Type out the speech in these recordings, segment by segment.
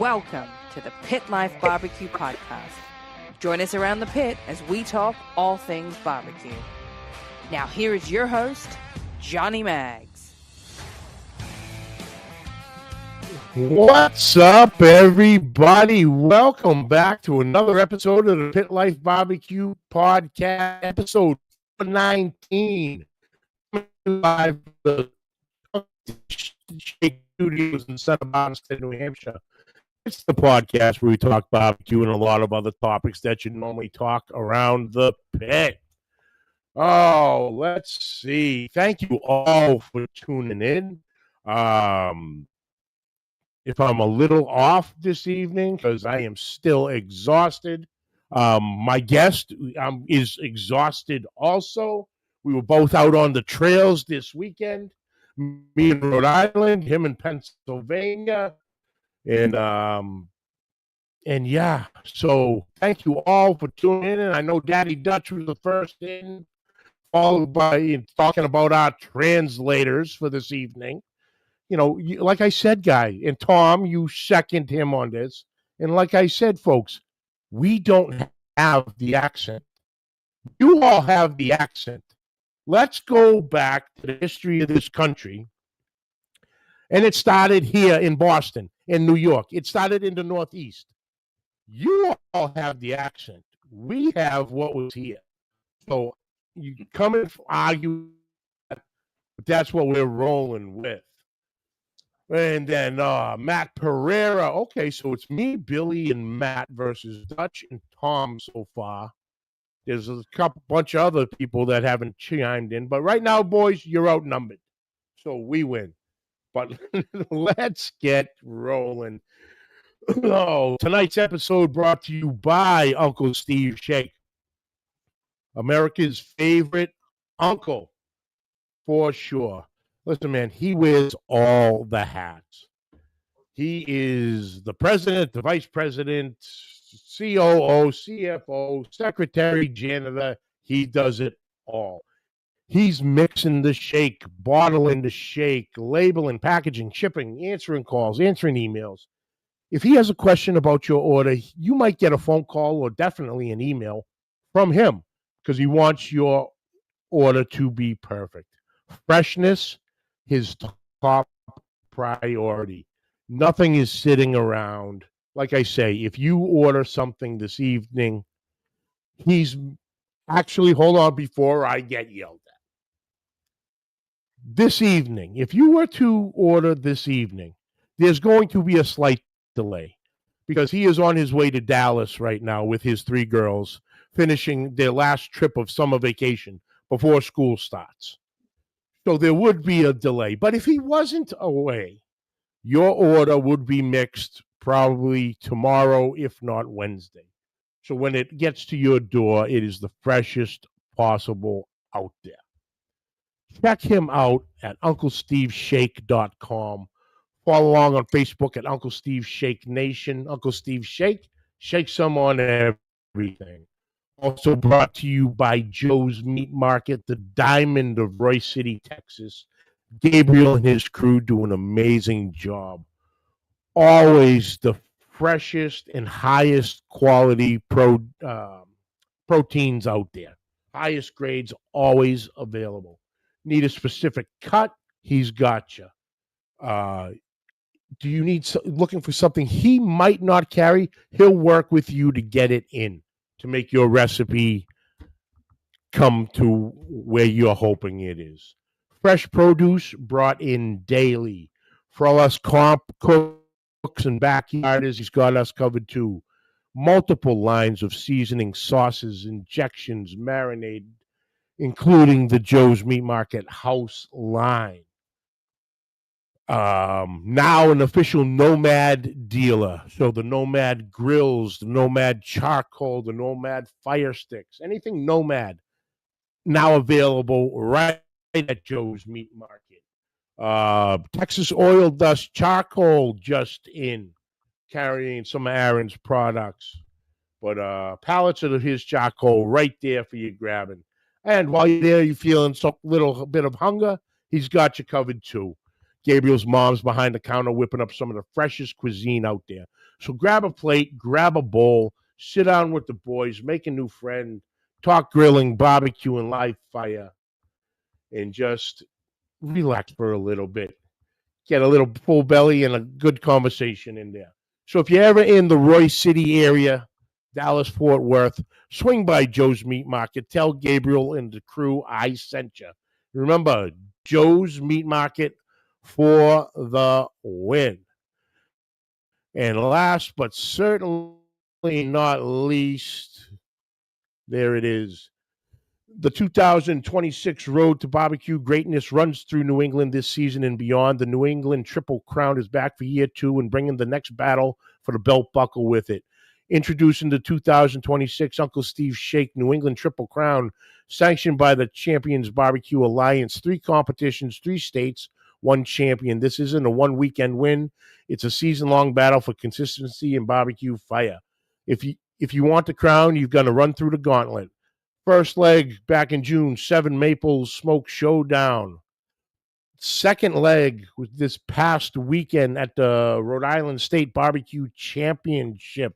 Welcome to the Pit Life Barbecue Podcast. Join us around the pit as we talk all things barbecue. Now here is your host, Johnny Maggs. What's up, everybody? Welcome back to another episode of the Pit Life Barbecue Podcast, episode 19. Live the Shake Studios in Center Bonston, New Hampshire. It's the podcast where we talk barbecue and a lot of other topics that you normally talk around the pit. Oh, let's see. Thank you all for tuning in. If I'm a little off this evening, because I am still exhausted. My guest is exhausted also. We were both out on the trails this weekend. Me in Rhode Island, him in Pennsylvania. And yeah, so thank you all for tuning in. And I know Daddy Dutch was the first in, followed by talking about our translators for this evening. You know, like I said, Guy, and Tom, you second him on this. And like I said, folks, we don't have the accent. You all have the accent. Let's go back to the history of this country. And it started here in Boston, in New York. It started in the Northeast. You all have the accent. We have what was here. So you can come and argue, but that's what we're rolling with. And then Matt Pereira. Okay, so it's me, Billy, and Matt versus Dutch and Tom so far. There's a bunch of other people that haven't chimed in. But right now, boys, you're outnumbered. So we win. But let's get rolling. Oh, tonight's episode brought to you by Uncle Steve Shake, America's favorite uncle, for sure. Listen, man, he wears all the hats. He is the president, the vice president, COO, CFO, secretary, janitor. He does it all. He's mixing the shake, bottling the shake, labeling, packaging, shipping, answering calls, answering emails. If he has a question about your order, you might get a phone call or definitely an email from him because he wants your order to be perfect. Freshness, his top priority. Nothing is sitting around. Like I say, if you order something this evening, he's actually, hold on before I get yelled at. This evening, if you were to order this evening, there's going to be a slight delay because he is on his way to Dallas right now with his three girls, finishing their last trip of summer vacation before school starts. So there would be a delay. But if he wasn't away, your order would be mixed probably tomorrow, if not Wednesday. So when it gets to your door, it is the freshest possible out there. Check him out at UncleSteveShake.com. Follow along on Facebook at Uncle Steve Shake Nation. Uncle Steve Shake. Shake some on everything. Also brought to you by Joe's Meat Market, the diamond of Royce City, Texas. Gabriel and his crew do an amazing job. Always the freshest and highest quality proteins out there. Highest grades always available. Need a specific cut? He's got you. Do you need looking for something he might not carry? He'll work with you to get it in to make your recipe come to where you're hoping it is. Fresh produce brought in daily. For all us cooks and backyarders, he's got us covered too. Multiple lines of seasoning, sauces, injections, marinade, including the Joe's Meat Market house line. Now an official Nomad dealer. So the Nomad grills, the Nomad charcoal, the Nomad fire sticks, anything Nomad now available right at Joe's Meat Market. Texas oil dust charcoal just in, carrying some of Aaron's products. But pallets of his charcoal right there for you grabbing. And while you're there, you're feeling a little bit of hunger, he's got you covered too. Gabriel's mom's behind the counter whipping up some of the freshest cuisine out there. So grab a plate, grab a bowl, sit down with the boys, make a new friend, talk grilling, barbecue, and live fire, and just relax for a little bit. Get a little full belly and a good conversation in there. So if you're ever in the Royce City area, Dallas, Fort Worth, swing by Joe's Meat Market. Tell Gabriel and the crew I sent you. Remember, Joe's Meat Market for the win. And last but certainly not least, there it is. The 2026 Road to Barbecue Greatness runs through New England this season and beyond. The New England Triple Crown is back for year 2 and bringing the next battle for the belt buckle with it. Introducing the 2026 Uncle Steve's Shake New England Triple Crown, sanctioned by the Champions Barbecue Alliance. 3 competitions, 3 states, 1 champion. This isn't a one-weekend win. It's a season-long battle for consistency and barbecue fire. If you want the crown, you've got to run through the gauntlet. First leg back in June, 7 Maples Smoke Showdown. Second leg was this past weekend at the Rhode Island State Barbecue Championship.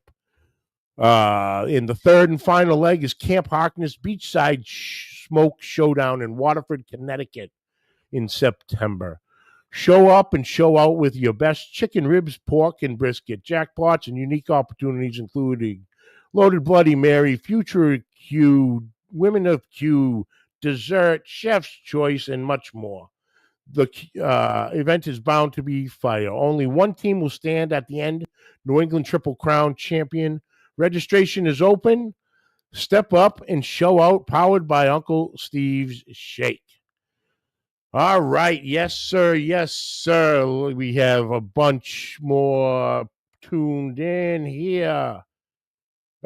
In the third and final leg is Camp Harkness Beachside Smoke Showdown in Waterford, Connecticut in September. Show up and show out with your best chicken ribs, pork, and brisket. Jackpots and unique opportunities including Loaded Bloody Mary, Future Q, Women of Q, dessert, chef's choice, and much more. The event is bound to be fire. Only one team will stand at the end, New England Triple Crown champion. Registration is open. Step up and show out, powered by Uncle Steve's Shake. All right. Yes, sir. Yes, sir. We have a bunch more tuned in here.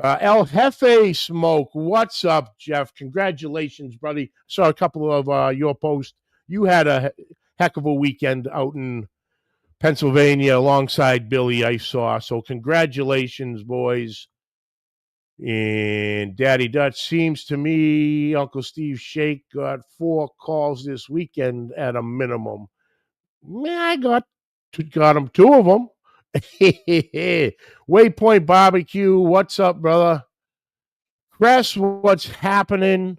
El Jefe Smoke, what's up, Jeff? Congratulations, buddy. Saw a couple of your posts. You had a heck of a weekend out in Pennsylvania alongside Billy, I saw. So congratulations, boys. And Daddy Dutch, seems to me Uncle Steve Shake got 4 calls this weekend at a minimum. I got him 2 of them. Waypoint Barbecue, what's up, brother? Chris, what's happening?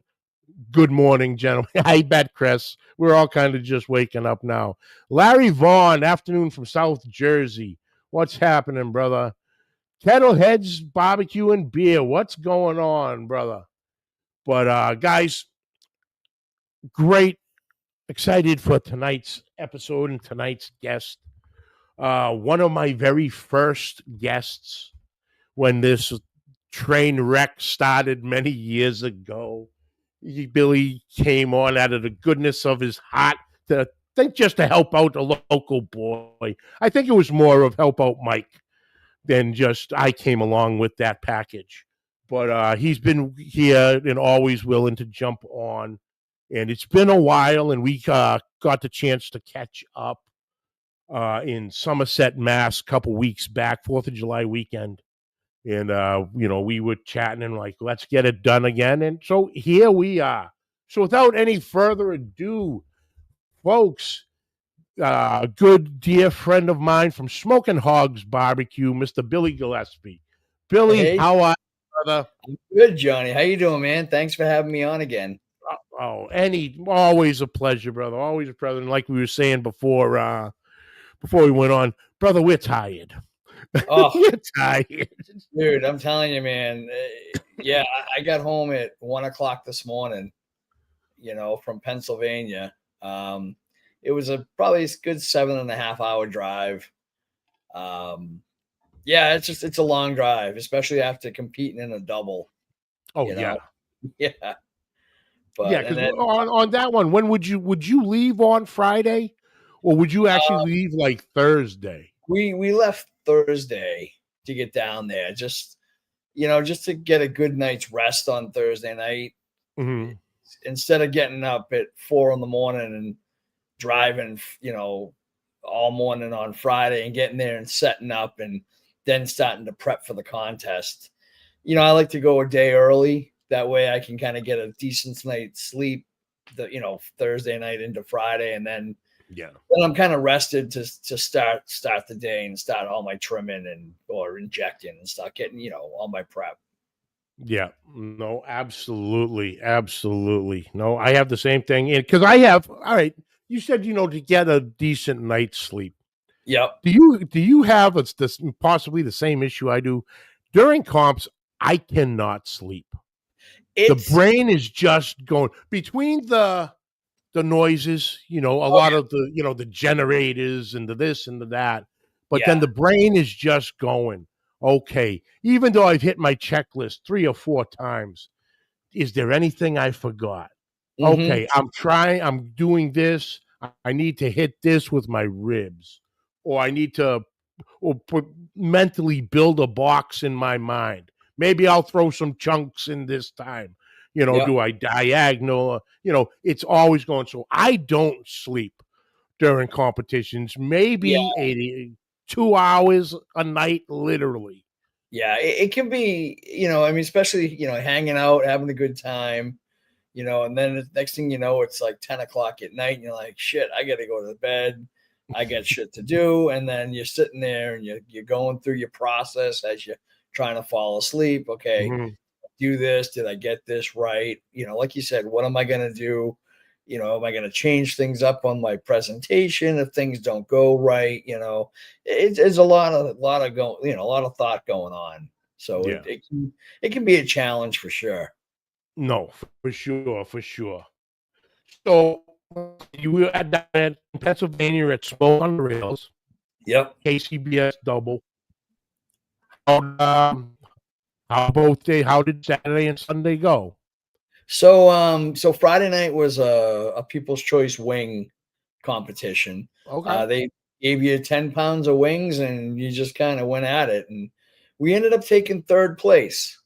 Good morning, gentlemen. I bet, Chris. We're all kind of just waking up now. Larry Vaughn, afternoon from South Jersey. What's happening, brother? Kettleheads Barbecue and Beer. What's going on, brother? But, guys, great. Excited for tonight's episode and tonight's guest. One of my very first guests when this train wreck started many years ago. Billy came on out of the goodness of his heart to just to help out a local boy. I think it was more of help out Mike than just I came along with that package. But he's been here and always willing to jump on. And it's been a while, and we got the chance to catch up in Somerset, Mass, a couple weeks back, 4th of July weekend. And, we were chatting and like, let's get it done again. And so here we are. So without any further ado, folks, a good dear friend of mine from Smokin Hoggz BBQ, Mr. Billy Gillespie. Billy, hey. How are you, brother? I'm good, Johnny. How you doing, man? Thanks for having me on again. Always a pleasure, brother. Always a pleasure. And like we were saying before we went on, brother, we're tired. Oh, we're tired, dude. I'm telling you, man. Yeah, I got home at 1:00 this morning. From Pennsylvania. It was probably a good 7.5 hour drive. Yeah, it's a long drive, especially after competing in a double. Oh yeah, yeah. But, yeah, because on that one, when would you leave on Friday, or would you actually leave like Thursday? We left Thursday to get down there, just to get a good night's rest on Thursday night. Mm-hmm. Instead of getting up at 4 a.m. and driving, all morning on Friday and getting there and setting up and then starting to prep for the contest. I like to go a day early. That way I can kind of get a decent night's sleep, Thursday night into Friday, and then Yeah. Then I'm kind of rested to start the day and start all my trimming and or injecting and start getting, all my prep. Yeah. No, absolutely. Absolutely. No, I have the same thing. Because I have, all right, you said, to get a decent night's sleep. Yep. Do you have this possibly the same issue I do? During comps, I cannot sleep. The brain is just going between the noises, a lot of the, the generators and the this and the that. But then the brain is just going, okay, even though I've hit my checklist 3 or 4 times, is there anything I forgot? Okay, I'm doing this. I need to hit this with my ribs, or I need to mentally build a box in my mind. Maybe I'll throw some chunks in this time. Do I diagonal? It's always going. So I don't sleep during competitions. Maybe 2 hours a night, literally. Yeah, it can be, especially, hanging out, having a good time, and then the next thing you know, it's like 10 o'clock at night and you're like, shit, I got to go to bed. I got shit to do. And then you're sitting there and you're going through your process as you're trying to fall asleep. Okay, do this. Did I get this right? Like you said, what am I going to do? Am I going to change things up on my presentation if things don't go right? It's a lot of going, a lot of thought going on. So it can be a challenge for sure. No, for sure, for sure. So you were at that in Pennsylvania at Smoke on the Rails. Yep. KCBS double. How did Saturday and Sunday go? So Friday night was a People's Choice wing competition. Okay. They gave you 10 pounds of wings and you just kind of went at it. And we ended up taking third place.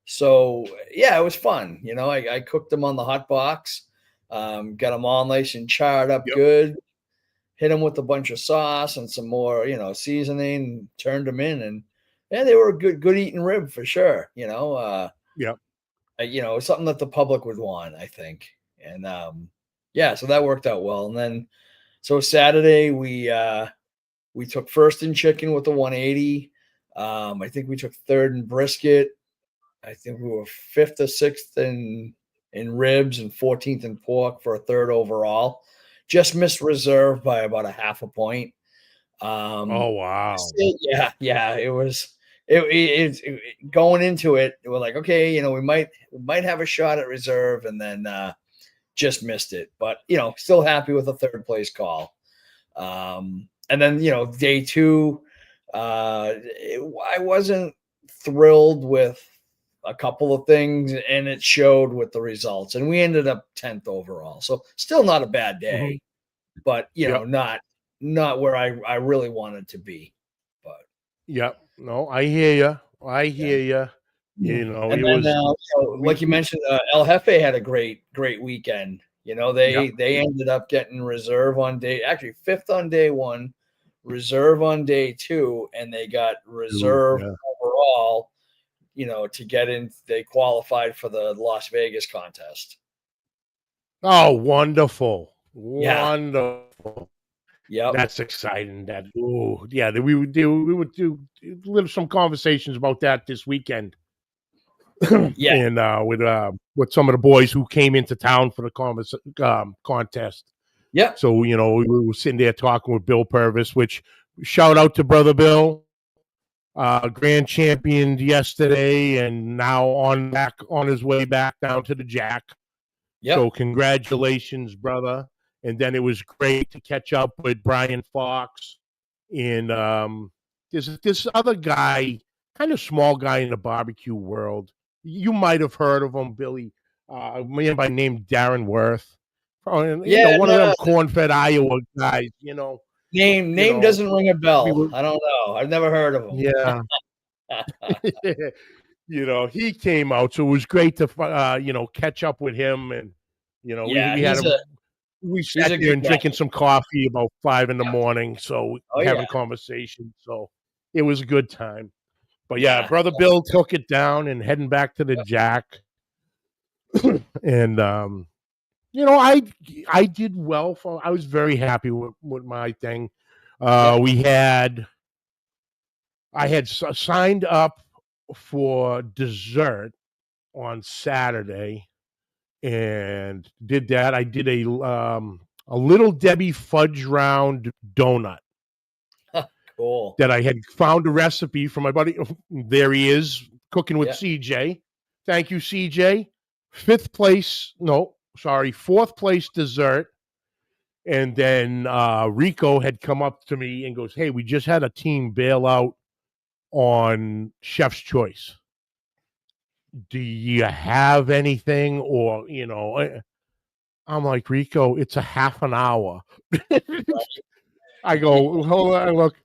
So yeah, it was fun. I cooked them on the hot box, got them all nice and charred up good, hit them with a bunch of sauce and some more, seasoning, turned them in, and they were a good eating rib for sure. Something that the public would want, I think. And so that worked out well. And then so Saturday we took first in chicken with the 180. I think we took third in brisket. I think we were fifth or sixth in ribs and 14th in pork for a third overall. Just missed reserve by about a half a point. Oh wow! Yeah. It was going into it. We're like, okay, we might have a shot at reserve, and then just missed it. But still happy with a third place call. And then day 2, I wasn't thrilled with a couple of things, and it showed with the results. And we ended up 10th overall, so still not a bad day, but not where I really wanted to be. But no, I hear you. I hear you. And then, like you mentioned, El Jefe had a great weekend. They ended up getting reserve on actually 5th on day 1, reserve on day 2, and they got reserve overall. To get in, they qualified for the Las Vegas contest. Oh, wonderful. Wonderful. Yeah. That's exciting. We would do some conversations about that this weekend. And with some of the boys who came into town for the contest. Yeah. So, we were sitting there talking with Bill Purvis, which shout out to Brother Bill. Grand champion yesterday and now on his way back down to the Jack. So congratulations, brother. And then it was great to catch up with Brian Fox and there's this other guy, kind of small guy in the barbecue world. You might have heard of him, Billy. A man by name Darren Worth. One of them corn-fed Iowa guys, Name doesn't ring a bell. I don't know. I've never heard of him. Yeah. He came out, so it was great to catch up with him, and we sat there and drinking some coffee about 5 a.m. So having conversation. So it was a good time. But Brother Bill took it down and heading back to the Jack. And I did well. I was very happy with my thing. I had signed up for dessert on Saturday and did that. I did a little Debbie fudge round donut Cool. that I had found a recipe from my buddy. There he is cooking with CJ. Thank you, CJ. Fourth place dessert. And then Rico had come up to me and goes, "Hey, we just had a team bail out on Chef's Choice. Do you have anything?" Or, I'm like, "Rico, it's a half an hour." I go, "Hold on, look,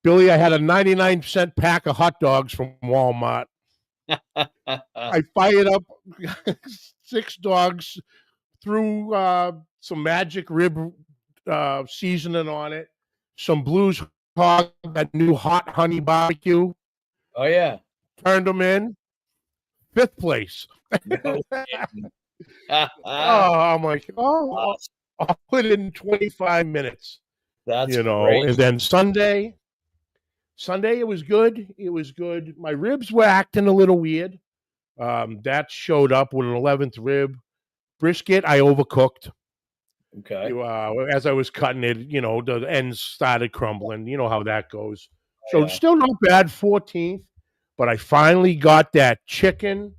Billy, I had a 99-cent pack of hot dogs from Walmart. I fired up 6 dogs, threw some magic rib seasoning on it, some Blues Hog, that new hot honey barbecue. Oh, yeah. Turned them in. 5th place. No I'm like, I'll put in 25 minutes. That's great. And then Sunday, it was good. It was good. My ribs were acting a little weird. That showed up with an 11th rib. Brisket, I overcooked. Okay. As I was cutting it, the ends started crumbling. You know how that goes. So still not bad, 14th. But I finally got that chicken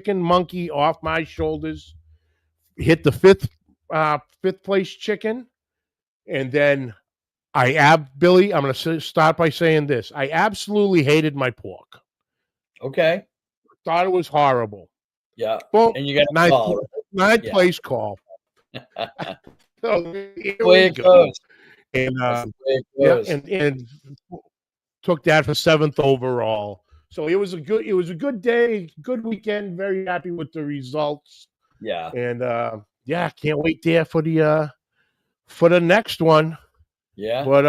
monkey off my shoulders. Hit the 5th place chicken. And then Billy, I'm going to start by saying this. I absolutely hated my pork. Okay. Thought it was horrible. Yeah. Well, and you got a ninth place call. So way it goes. And and took that for 7th overall. So it was a good day, good weekend. Very happy with the results. Yeah. And can't wait there for the next one. Yeah. But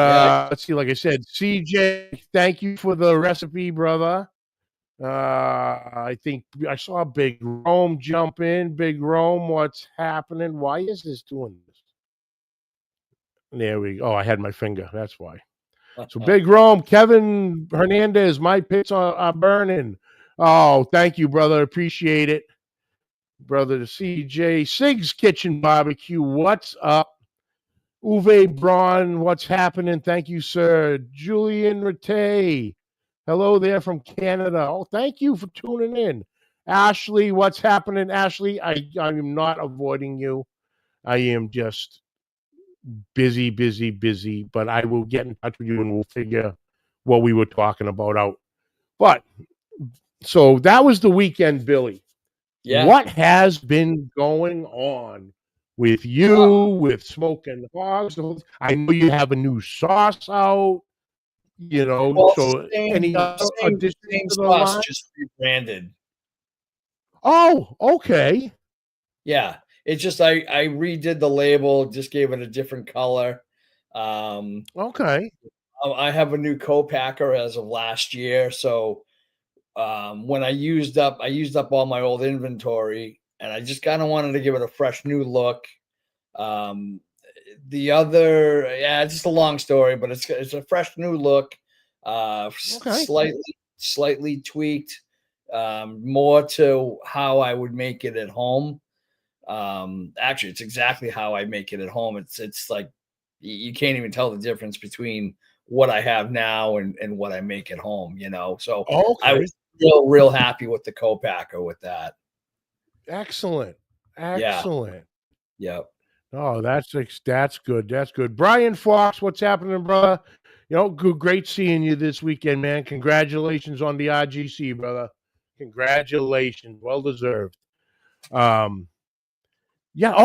let's see, like I said, CJ, thank you for the recipe, brother. I think I saw Big Rome jump in. Big Rome, what's happening? Why is this doing this? There we go. Oh, I had my finger. That's why. So Big Rome, Kevin Hernandez, my pits are burning. Oh, thank you, brother. Appreciate it. Brother CJ, Sig's Kitchen Barbecue, what's up? Uwe Braun, what's happening? Thank you, sir. Julian Rattay, hello there from Canada. Oh, thank you for tuning in. Ashley, what's happening? Ashley, I am not avoiding you. I am just busy, but I will get in touch with you and we'll figure what we were talking about out. But so that was the weekend, Billy. Yeah. What has been going on with you, with Smokin Hoggz? I know you have a new sauce out, so any additions to the line? Just rebranded. Oh, okay. Yeah. It's just I redid the label, just gave it a different color. Okay. I have a new co-packer as of last year, so when I used up all my old inventory, and I just kind of wanted to give it a fresh new look. It's just a long story, but it's a fresh new look. Slightly tweaked, more to how I would make it at home. Actually, it's exactly how I make it at home. It's like you can't even tell the difference between what I have now and what I make at home, So I was real happy with the co-packer with that. Excellent. Yep. Oh, that's good. That's good. Brian Fox, what's happening, brother? Great seeing you this weekend, man. Congratulations on the RGC, brother. Congratulations. Well deserved. Yeah,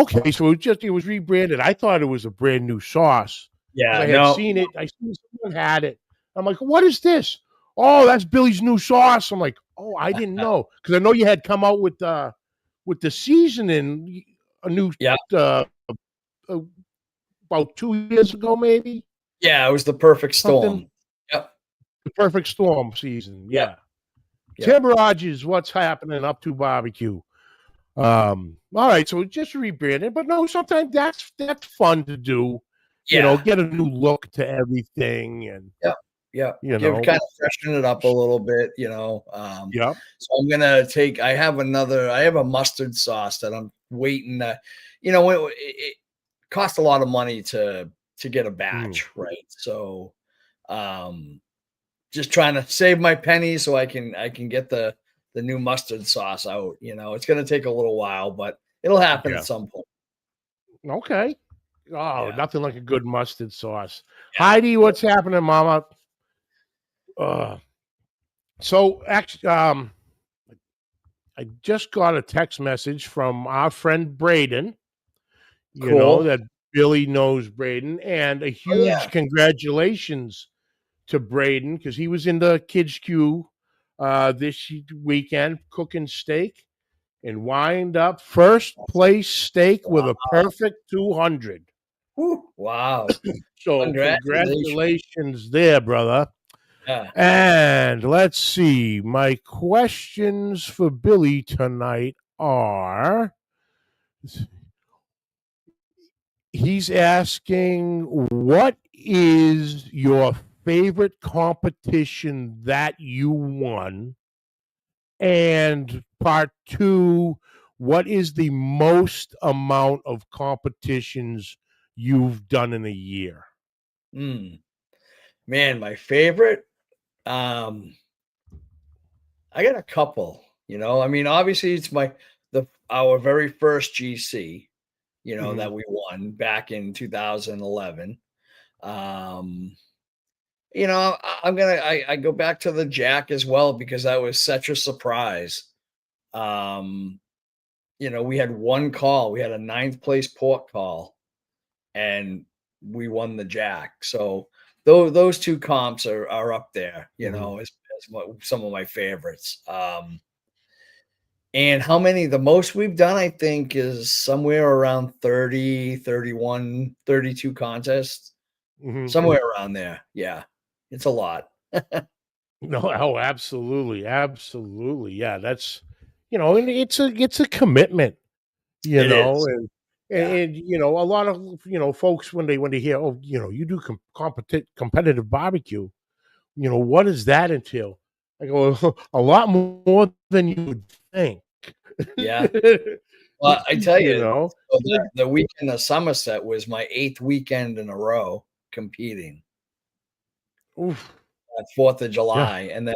okay. So it was rebranded. I thought it was a brand new sauce. Yeah, I had seen it. I seen someone had it. I'm like, what is this? Oh, that's Billy's new sauce. I'm like, oh, I didn't know, because I know you had come out with the seasoning a new about 2 years ago, maybe. Yeah, it was the Perfect Storm. Yep, the Perfect Storm season. Yeah. Yep. Tim Rogers, what's happening up to barbecue? All right, so just rebranded, but no, sometimes that's fun to do. Yeah. Get a new look to everything, and Yep. Yep. you Give know, kind of freshen it up a little bit. yep. So I'm gonna take. I have a mustard sauce that I'm waiting. It costs a lot of money to get a Mm, batch, right? So, um, just trying to save my pennies so I can get the new mustard sauce out. It's gonna take a little while, but it'll happen at yeah. some point. Okay. Oh, Yeah. nothing like a good mustard sauce. Yeah. Heidi, what's happening, Mama? Uh, so actually, I just got a text message from our friend Braden. Cool. That Billy knows Braden, and a Oh yeah. huge congratulations to Braden because he was in the kids' queue this weekend cooking steak and wind up first place steak with a perfect 200. Whew, wow. So Congratulations. congratulations there, brother. Yeah. And let's see. My questions for Billy tonight are he's asking, what is your favorite competition that you won? And part two, what is the most amount of competitions you've done in a year? Mm. Man, my favorite. Um, I got a couple. I mean, obviously, it's our very first GC. Mhm. That we won back in 2011. Um, I go back to the Jack as well because that was such a surprise. Um, we had one call. We had a ninth place port call, and we won the Jack. So those two comps are up there. Mhm. Some of my favorites. And how many? The most we've done, I think, is somewhere around 30, 31, 32 contests. Mhm. Somewhere around there. Yeah. It's a lot. No, oh, absolutely, absolutely. Yeah, that's and it's a commitment, It is. and Yeah. a lot of folks when they hear, oh, you do competitive barbecue, what does that entail? I go, a lot more than you would think. Yeah. Well, I tell you you, know, so the weekend of Somerset was my 8th weekend in a row competing Oof, at 4th of yeah, July, and then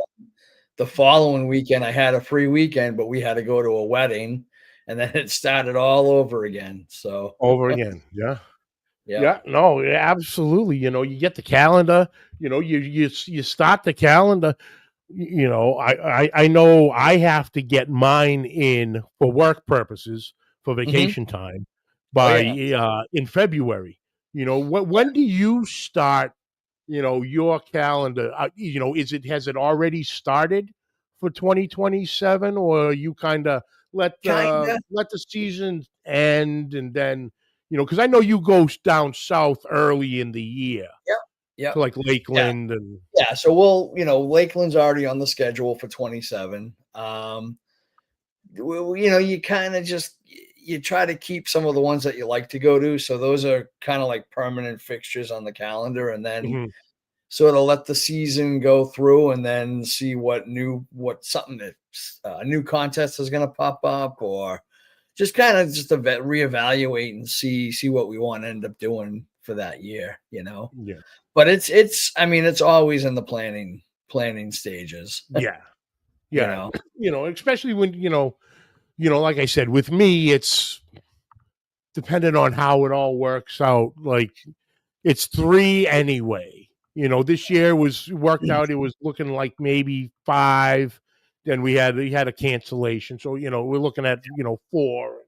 the following weekend, I had a free weekend, but we had to go to a wedding, and then it started all over again. So, over again, yeah. yep. Yeah, no, yeah, absolutely. You get the calendar. You start the calendar. I know I have to get mine in for work purposes for Mhm. vacation time Oh, by yeah. in February. When do you start? Your calendar. Has it already started for 2027, or you kind of Kinda. let the season end and then because I know you go down south early in the year Yep. Yep. to like Yeah. Lakeland and Yeah, so Lakeland's already on the schedule for 27. You kinda just you try to keep some of the ones that you like to go to, so those are kinda like permanent fixtures on the calendar, and then Mhm. sort of let the season go through and then see what something that a new contest is gonna pop up, or just kinda just reevaluate and see what we wanna end up doing for that year. Yeah, But it's I mean, it's always in the planning stages, yeah, you yeah. know? Especially when like I said, with me, it's dependent on how it all works out. Like it's three anyway. This year was worked out. It was looking like maybe five. Then we had a cancellation, so we're looking at four.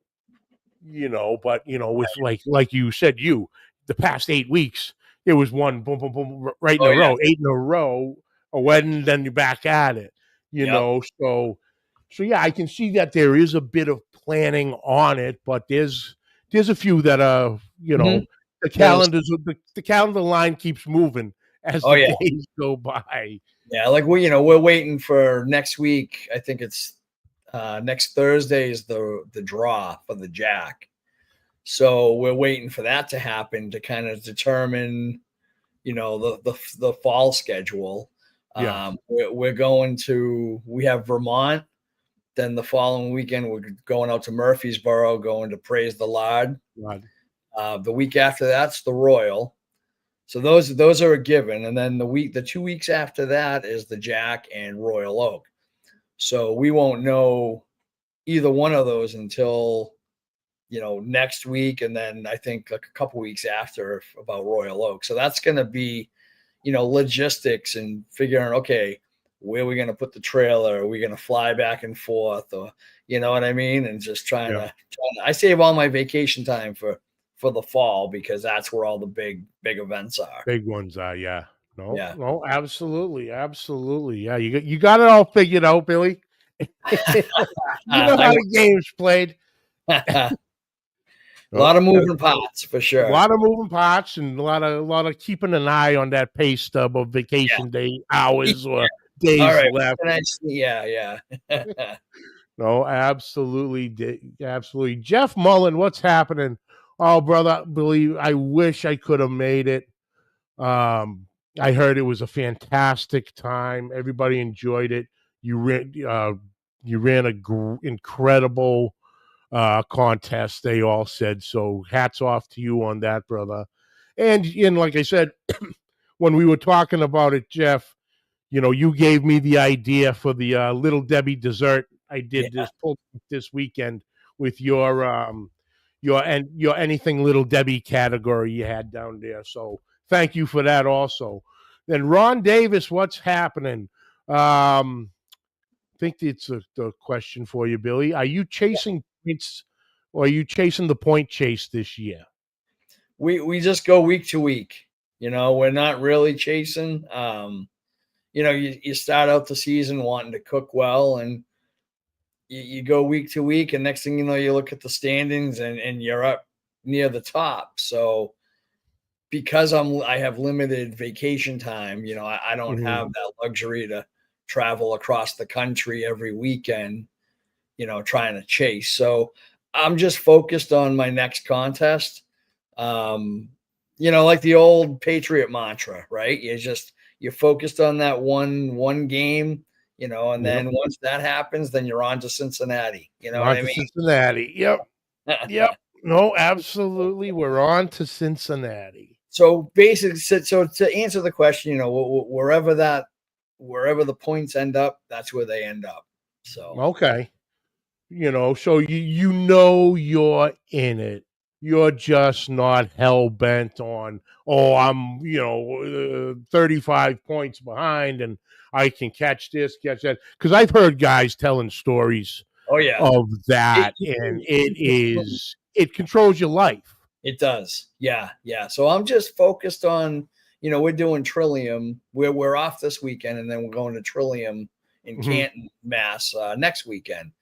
But with like you said, the past 8 weeks, it was one boom, boom, boom, right in Oh, a yeah. row, eight in a row, a wedding, then you're back at it. Yep. So yeah, I can see that there is a bit of planning on it, but there's a few that are Mhm. the There's the calendar line keeps moving as Oh, the yeah. days go by. Yeah, like, we're waiting for next week. I think it's Next Thursday is the draw for the Jack. So we're waiting for that to happen to kind of determine, the fall schedule. Yeah. We have Vermont. Then the following weekend, we're going out to Murfreesboro, going to Praise the Lord. Right. The week after that's the Royal. So those are a given. And then the 2 weeks after that is the Jack and Royal Oak. So we won't know either one of those until, next week. And then I think like a couple weeks after about Royal Oak. So that's going to be, logistics and figuring, okay, where are we going to put the trailer? Are we going to fly back and forth? Or, you know what I mean? And just trying to, I save all my vacation time for the fall because that's where all the big events are. Big ones are, yeah. Yeah. No, absolutely. Absolutely. Yeah. You got it all figured out, Billy. You know how the game's played. A lot of moving parts for sure. A lot of moving parts and a lot of keeping an eye on that pay stub of vacation day hours or days left. Yeah. No, absolutely. Absolutely. Jeff Mullen, what's happening? Oh, brother, Billy, I wish I could have made it. I heard it was a fantastic time. Everybody enjoyed it. You ran a incredible contest. They all said so. Hats off to you on that, brother. And like I said, when we were talking about it, Jeff, you gave me the idea for the Little Debbie dessert. I did this weekend with your anything Little Debbie category you had down there. So thank you for that also. Then Ron Davis, what's happening? I think it's the question for you, Billy. Are you chasing points or are you chasing the point chase this year? We just go week to week. We're not really chasing. You start out the season wanting to cook well and you go week to week, and next thing you know, you look at the standings and you're up near the top. So because I have limited vacation time, I don't have that luxury to travel across the country every weekend, trying to chase. So I'm just focused on my next contest. Like the old Patriot mantra, right? You're focused on that one game, and then once that happens, then you're on to Cincinnati. You know what I mean? Cincinnati. Yep. Yep. No, absolutely. We're on to Cincinnati. So basically, so to answer the question, wherever the points end up, that's where they end up. So okay. So you're in it. You're just not hell bent on, I'm 35 points behind and I can catch this, catch that. Because I've heard guys telling stories of that, and it controls your life. It does. Yeah. So I'm just focused on, we're doing Trillium. We're off this weekend, and then we're going to Trillium in Canton, Mass next weekend.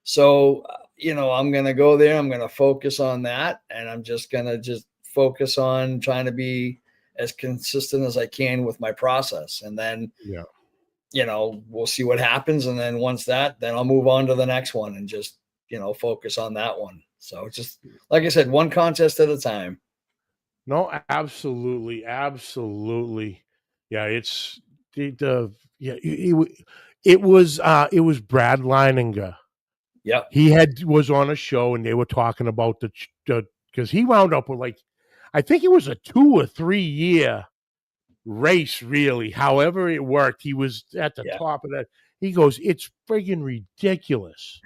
So, I'm going to go there. I'm going to focus on that. And I'm just going to focus on trying to be as consistent as I can with my process. And then, we'll see what happens. And then once then I'll move on to the next one and just, focus on that one. So it's just, like I said, one contest at a time. No, absolutely. Absolutely. Yeah. It was Brad Leininger. Yeah, he was on a show and they were talking about the because he wound up with I think it was a 2 or 3 year race. Really, however it worked, he was at the top of that. He goes, "It's friggin' ridiculous."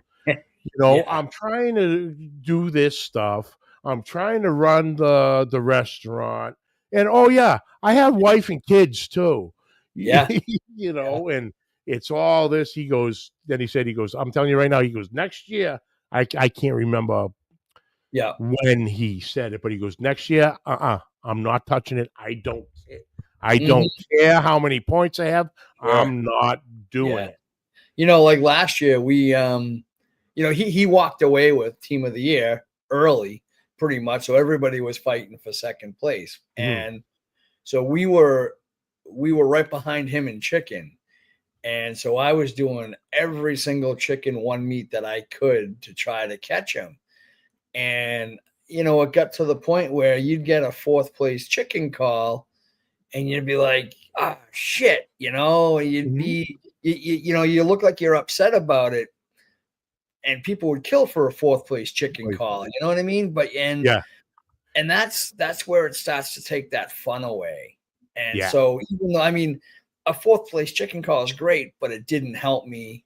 I'm trying to do this stuff. I'm trying to run the restaurant, and I have wife and kids too. Yeah, and it's all this. He goes, I'm telling you right now, he goes, next year, I can't remember when he said it, but he goes, next year, I'm not touching it. I don't care. I don't care how many points I have. Sure. I'm not doing it. Like last year, we, he walked away with Team of the Year early, pretty much. So everybody was fighting for second place. And so we were right behind him in chicken. And so I was doing every single chicken one meat that I could to try to catch him. And, it got to the point where you'd get a fourth place chicken call and you'd be like, ah, shit, and you'd be, you look like you're upset about it. And people would kill for a fourth place chicken call. You know what I mean? And that's where it starts to take that fun away. And so even though, a fourth place chicken call is great, but it didn't help me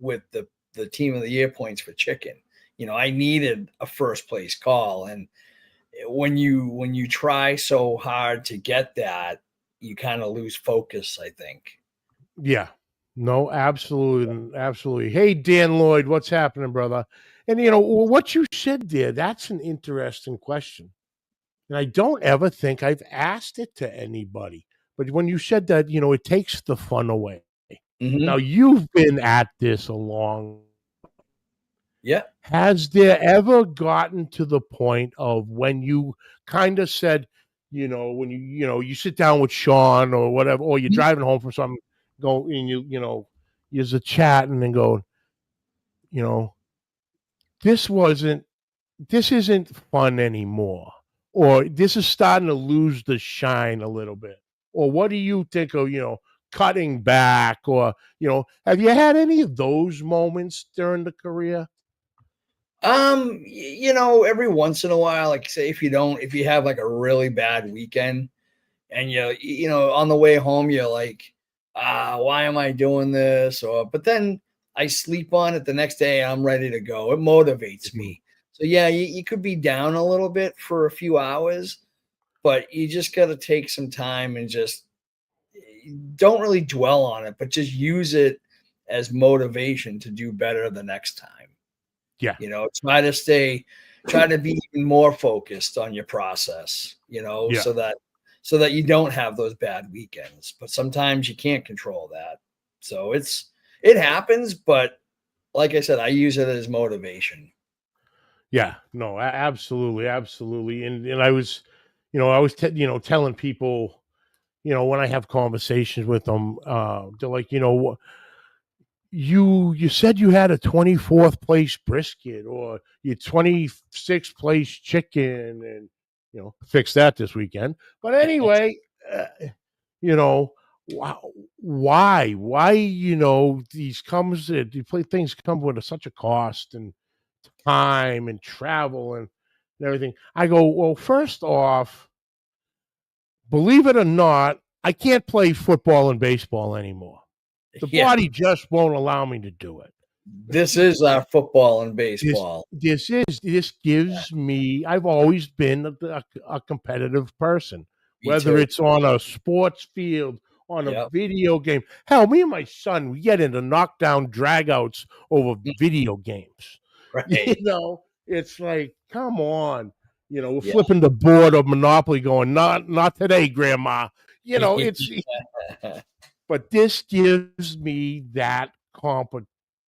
with the team of the year points for chicken. I needed a first place call. And when you try so hard to get that, you kind of lose focus, I think. Yeah. No, absolutely. Absolutely. Hey, Dan Lloyd, what's happening, brother? And, what you said there, that's an interesting question. And I don't ever think I've asked it to anybody. But when you said that, it takes the fun away. Mm-hmm. Now, you've been at this a long. Yeah. Has there ever gotten to the point of when you kind of said, when you sit down with Sean or whatever, or you're driving home from something, go and you're chatting and going, this isn't fun anymore, or this is starting to lose the shine a little bit, or what do you think of, cutting back, or, have you had any of those moments during the career? Every once in a while, like say if you have like a really bad weekend and on the way home, you're like, why am I doing this? But then I sleep on it the next day and I'm ready to go. It motivates me. So yeah, you could be down a little bit for a few hours, but you just got to take some time and just don't really dwell on it, but just use it as motivation to do better the next time. Yeah. Try to be even more focused on your process, so that you don't have those bad weekends. But sometimes you can't control that. So it happens, but like I said, I use it as motivation. Yeah, no, absolutely. Absolutely. And I was, telling people, when I have conversations with them, they're like, you said you had a 24th place brisket or your 26th place chicken, and fix that this weekend. But anyway, why things come with such a cost and time and travel and everything. I go, well, first off, believe it or not, I can't play football and baseball anymore. The body just won't allow me to do it. This is our football and baseball. This gives me, I've always been a competitive person, whether it's on a sports field, on a video game. Hell, me and my son, we get into knockdown dragouts over video games. Right. It's like, come on. We're flipping the board of Monopoly going, not today, Grandma. It's but this gives me that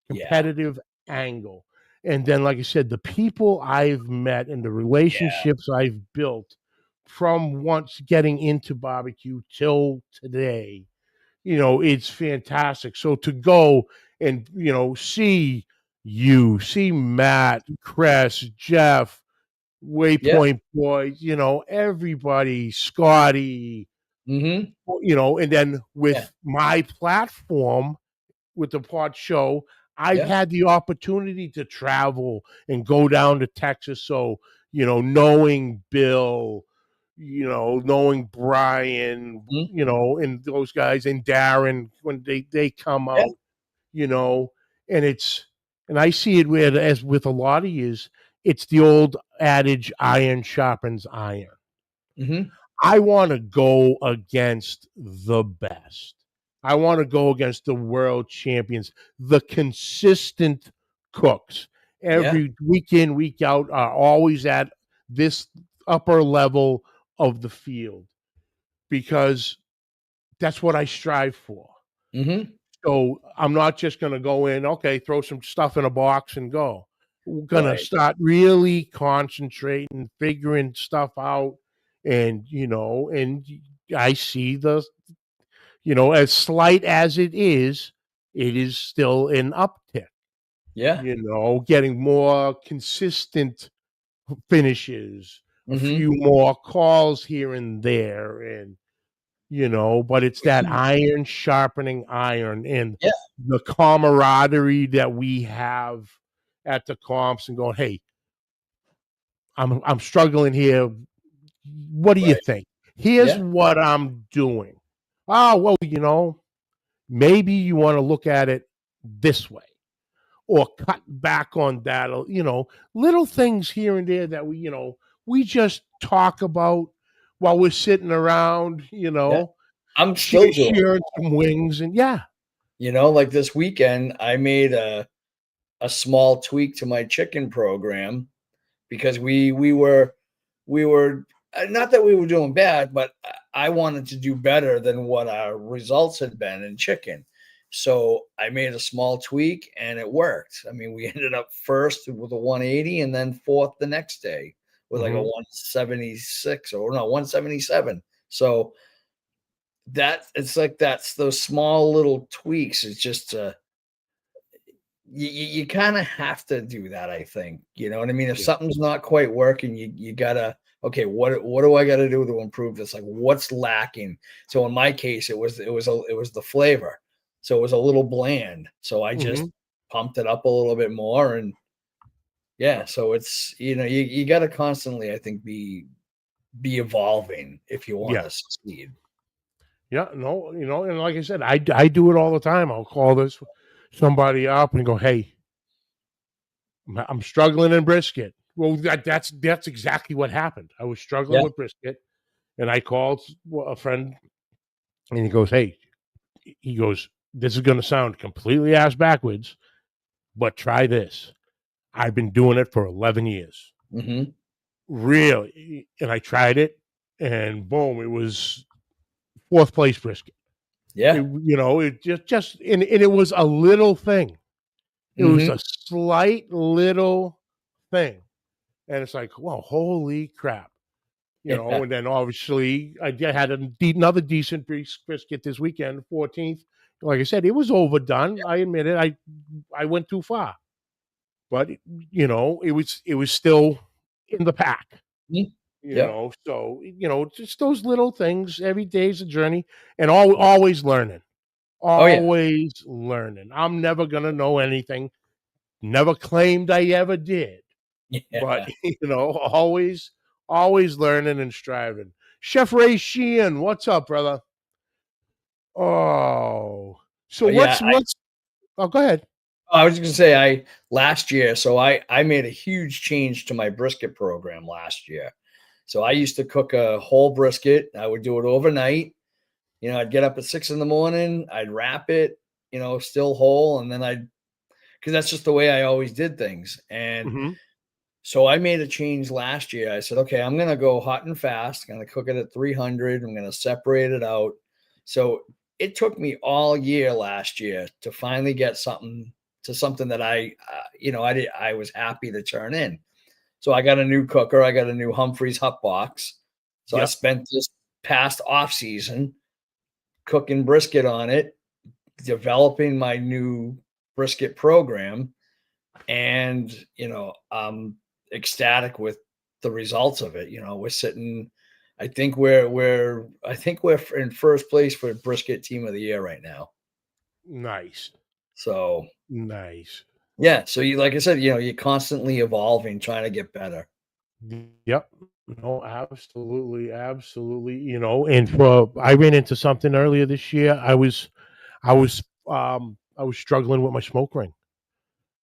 competitive angle. And then, like I said, the people I've met and the relationships I've built from once getting into barbecue till today, it's fantastic. So to go and, see Matt, Chris, Jeff, Waypoint Boys, everybody, Scotty, and then with my platform, with the Pod Show, I've had the opportunity to travel and go down to Texas. So, knowing Bill, knowing Brian, and those guys, and Darren, when they come out, and I see it as with a lot of years, it's the old adage, iron sharpens iron. Mm-hmm. I want to go against the best. I want to go against the world champions, the consistent cooks. Every week in, week out, are always at this upper level of the field, because that's what I strive for. Mm-hmm. So I'm not just going to go in, throw some stuff in a box and go. We're going to start really concentrating, figuring stuff out. And, and I see as slight as it is still an uptick. Yeah. Getting more consistent finishes, a Mm-hmm. few more calls here and there, and but it's that iron sharpening iron and Yeah. the camaraderie that we have at the comps and going, hey, I'm struggling here. What do you Right. think? Here's Yeah. what I'm doing. Oh, well, maybe you want to look at it this way or cut back on that, little things here and there that we just talk about while we're sitting around, Yeah. I'm still doing, sharing some wings and like this weekend, I made a small tweak to my chicken program because we were not that we were doing bad, but I wanted to do better than what our results had been in chicken. So I made a small tweak and it worked. I mean, we ended up first with a 180 and then fourth the next day with like a 176 or no, 177. So it's like that's those small little tweaks. It's just you kind of have to do that, I think. You know what I mean? If something's not quite working, you gotta, okay, what do I gotta do to improve this? Like what's lacking? So in my case, it was the flavor. So it was a little bland. So I just pumped it up a little bit more. And yeah, so it's you gotta constantly, I think, be evolving if you want to succeed. Yeah, no, and like I said, I do it all the time. I'll call somebody up and go, hey, I'm struggling in brisket. Well, that's exactly what happened. I was struggling with brisket, and I called a friend, and he goes, "Hey," "this is going to sound completely ass backwards, but try this. I've been doing it for 11 years, really." And I tried it, and boom, it was fourth place brisket. Yeah. It just and it was a little thing. It was a slight little thing. And it's like, well, holy crap. And then obviously I had another decent brisket this weekend, 14th. Like I said, it was overdone. I admit it. I went too far. But it was still in the pack. So just those little things. Every day's a journey and always learning. Always learning. I'm never gonna know anything. Never claimed I ever did. But always learning and striving. Chef Ray Sheehan, what's up, brother? Oh, so what's oh, go ahead. I was just gonna say last year, so I made a huge change to my brisket program last year. So I used to cook a whole brisket. I would do it overnight. I'd get up at 6 a.m. I'd wrap it, still whole, and then because that's just the way I always did things. And so I made a change last year. I said, okay, I'm gonna go hot and fast. I'm gonna cook it at 300. I'm gonna separate it out. So it took me all year last year to finally get something that I was happy to turn in. So I got a new cooker. I got a new Humphreys hot box. So I spent this past off season cooking brisket on it, developing my new brisket program, and I'm ecstatic with the results of it. We're sitting. I think we're in first place for brisket team of the year right now. Nice. So nice. Yeah. So like I said, you're constantly evolving, trying to get better. Yep. No, absolutely. And I ran into something earlier this year. I was struggling with my smoke ring.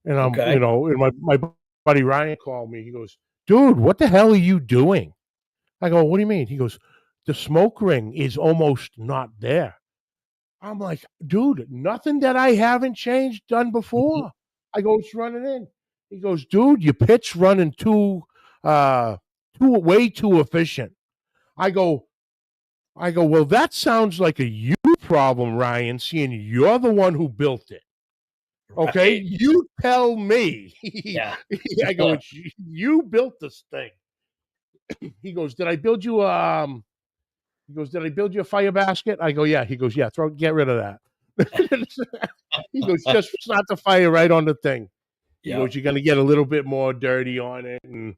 And and my buddy Ryan called me. He goes, "Dude, what the hell are you doing?" I go, "What do you mean?" He goes, "The smoke ring is almost not there." I'm like, "Dude, nothing that I haven't done before." I go, "It's running in." He goes, "Dude, your pit's running way too efficient." I go, "Well, that sounds like a you problem, Ryan, seeing you're the one who built it. Okay, Right. you tell me." Yeah. I go, "You built this thing." He goes, "Did I build you He goes, did I build you a fire basket? I go, yeah. He goes, yeah, get rid of that. He goes, just start the fire right on the thing. He goes, you're going to get a little bit more dirty on it. And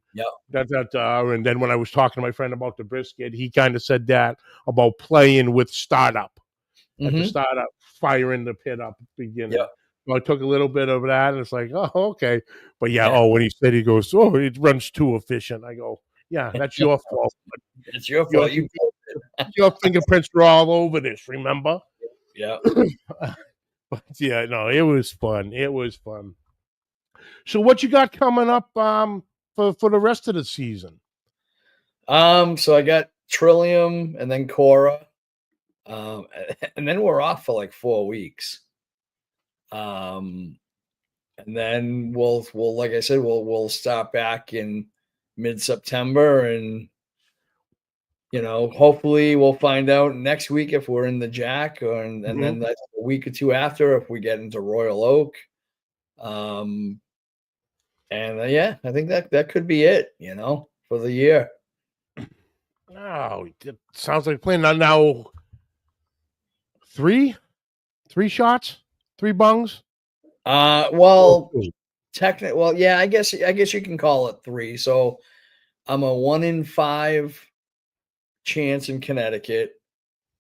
and then when I was talking to my friend about the brisket, he kind of said that about playing with startup. At the startup, firing the pit up at the beginning. So I took a little bit of that, and it's like, oh, okay. But when he said, he goes, oh, it runs too efficient. I go, yeah, that's your fault. It's your fault. Your fingerprints were all over this, remember? Yeah. But yeah, no, it was fun. It was fun. So what you got coming up for the rest of the season? So I got Trillium and then Cora. And then we're off for like 4 weeks. And then we'll like I said, we'll start back in mid-September, and hopefully we'll find out next week if we're in the Jack, and then that's a week or two after if we get into Royal Oak. I think that could be it, for the year. Oh, it sounds like playing now. Three shots, 3 bungs. Technically, yeah, I guess you can call it 3. So I'm a 1 in 5 chance in Connecticut,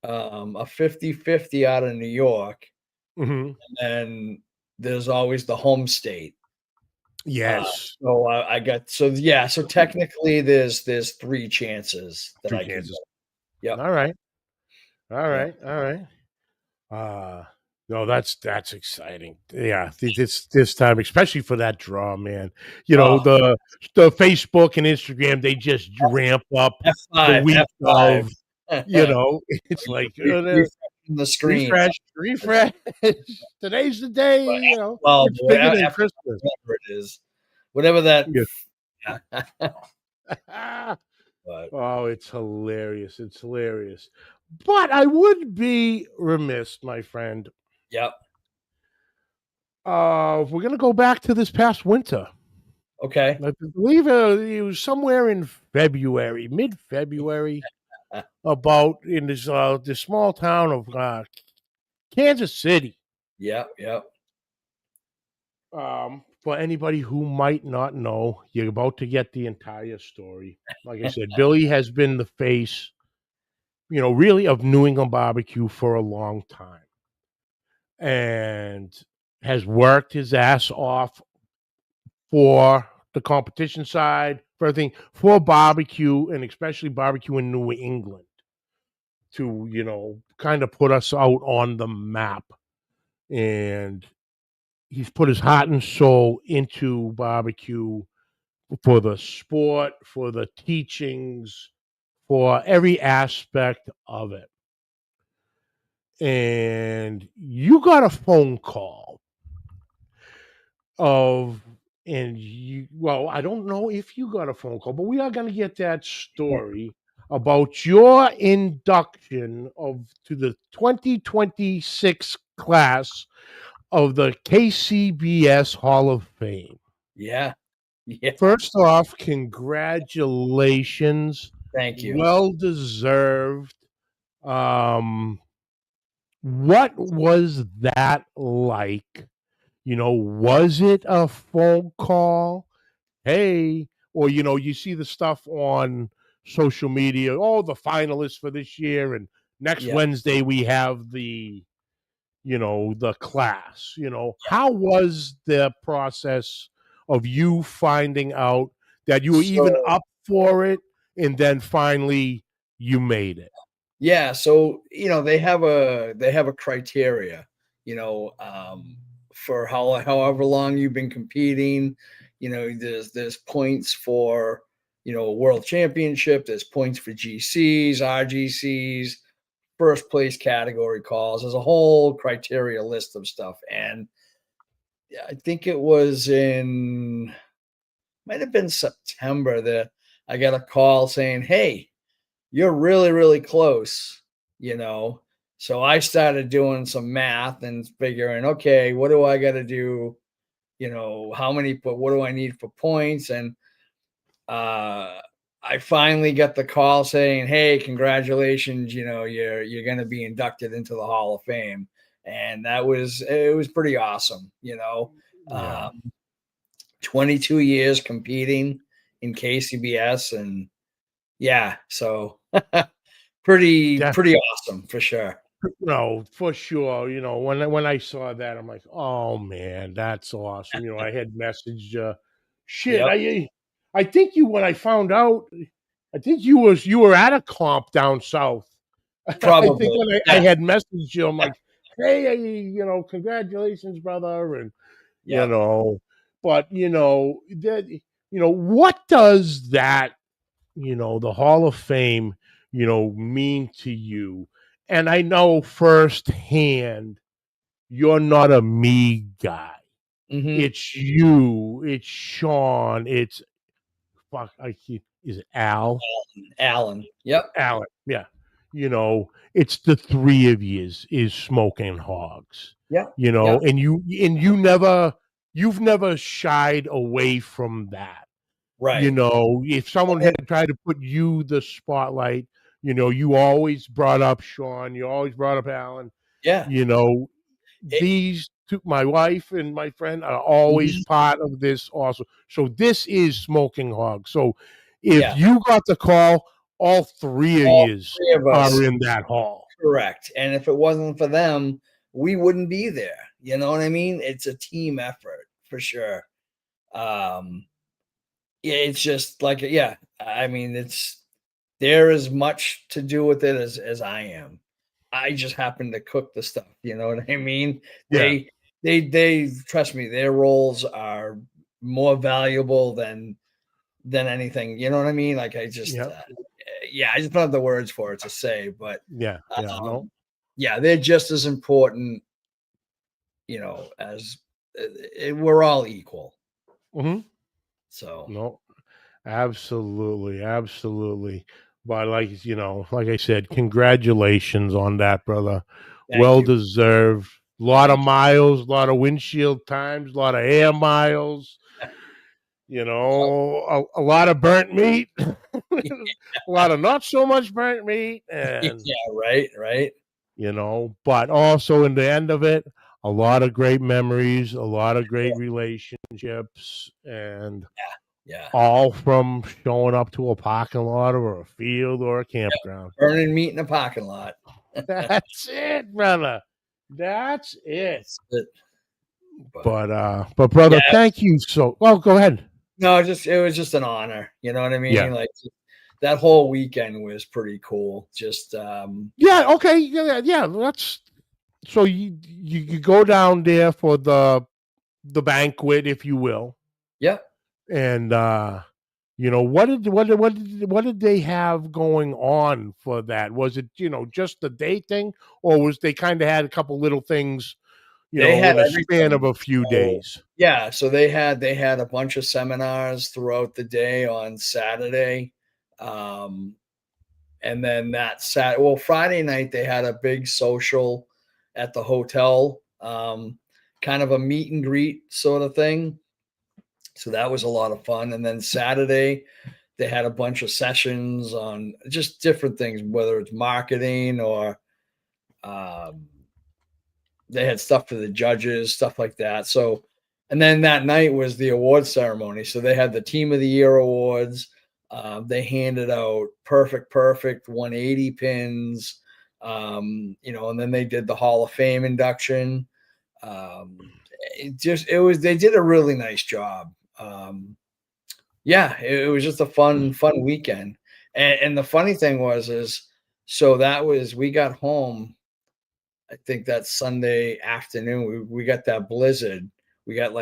a 50-50 out of New York, and then there's always the home state. Yes. So technically there's 3 chances that I can. Yeah. All right. No, that's exciting. Yeah, this time, especially for that draw, man. The Facebook and Instagram, they just ramp up F5, the week F5. of. It's like the screen. Refresh. Today's the day. Well, it's bigger than Christmas. Whatever it is, whatever that. Yeah. Oh, it's hilarious. It's hilarious. But I would be remiss, my friend. Yep. We're going to go back to this past winter. Okay. I believe it was somewhere in February, mid-February, about in this small town of Kansas City. Yeah. For anybody who might not know, you're about to get the entire story. Like I said, Billy has been the face, really of New England barbecue for a long time, and has worked his ass off for the competition side, for everything, for barbecue, and especially barbecue in New England, to, kind of put us out on the map. And he's put his heart and soul into barbecue for the sport, for the teachings, for every aspect of it. And you got a phone call I don't know if you got a phone call, but we are going to get that story about your induction to the 2026 class of the KCBS Hall of Fame. Yeah. First off, congratulations. Thank you. Well deserved. What was that like? Was it a phone call? Hey, or you see the stuff on social media. Oh, the finalists for this year, and next Wednesday we have the class. How was the process of you finding out that you were even up for it, and then finally you made it? Yeah, so they have a criteria, for however long you've been competing. There's points for world championship. There's points for GCs, RGCs, first place category calls. There's a whole criteria list of stuff, and I think it might have been September that I got a call saying, "Hey, you're really, really close." So I started doing some math and figuring, okay, what do I got to do? What do I need for points? And I finally got the call saying, "Hey, congratulations! You know, you're going to be inducted into the Hall of Fame," and it was pretty awesome. You know, Yeah. 22 years competing in KCBS, and yeah, so pretty awesome for sure. No, for sure. You know, when I saw that, I'm like, oh man, that's awesome. You know, I had messaged shit. Yep, I think you when I found out, I think you were at a comp down south. I think probably. when I Yeah, had messaged you, I'm like, hey, you know, congratulations, brother, and you yep. know, but you know that what does that the Hall of Fame, mean to you? And I know firsthand you're not a me guy. Hmm. It's you, it's Sean, it's is it Al? Alan. Yep. Alan, yeah. It's the three of you is Smokin Hoggz. Yep. Yep. You've never shied away from that. Right. If someone had tried to put you the spotlight, you always brought up Sean, you always brought up Alan, Yeah. you know, It, these two, my wife and my friend are always mhm. part of this also. So this is Smokin Hoggz. So if Yeah. you got the call, all three of All yous three of are us. in that hall. Correct. And if it wasn't for them, we wouldn't be there. You know what I mean? It's a team effort for sure. Um, yeah, it's just like, yeah, I mean, there is much to do with it as I am. I just happen to cook the stuff. You know what I mean? Yeah. They trust me, their roles are more valuable than anything. You know what I mean? Like Yeah. yeah, I just don't have the words for it to say, but Yeah. Yeah. No. yeah, they're just as important, as we're all equal. Hmm. So No. Absolutely, absolutely. But like I said, congratulations on that, brother. thank Well you, deserved. A lot of thank you. miles, a lot of windshield times, a lot of air miles. A lot of burnt meat, a lot of not so much burnt meat, and Yeah, right, right. but also in the end of it, a lot of great memories, a lot of great relationships, and Yeah, all from showing up to a parking lot or a field or a campground. burning meat in a parking lot. That's it, brother. That's it. That's it. But But brother, yeah, thank you so. Well, go ahead. no, just it was just an honor. You know what I Yeah. mean? Like that whole weekend was pretty cool. Just Yeah. Okay. Yeah. Yeah. That's so you go down there for the banquet, if you will, yeah. and what did they have going on for that? Was it just the day thing, or was they kind of had a couple little things, They had in a span of everything. a few So days? yeah, so they had a bunch of seminars throughout the day on Saturday. Um, and then Friday night they had a big social at the hotel, kind of a meet and greet sort of thing. So that was a lot of fun. And then Saturday they had a bunch of sessions on just different things, whether it's marketing or um, they had stuff for the judges, stuff like that. So, and then that night was the award ceremony. So they had the Team of the Year awards. They handed out perfect 180 pins, and then they did the Hall of Fame induction. Um, they did a really nice job. Yeah, it was just a fun weekend. And the funny thing is so we got home, I think that Sunday afternoon. We got that blizzard. We got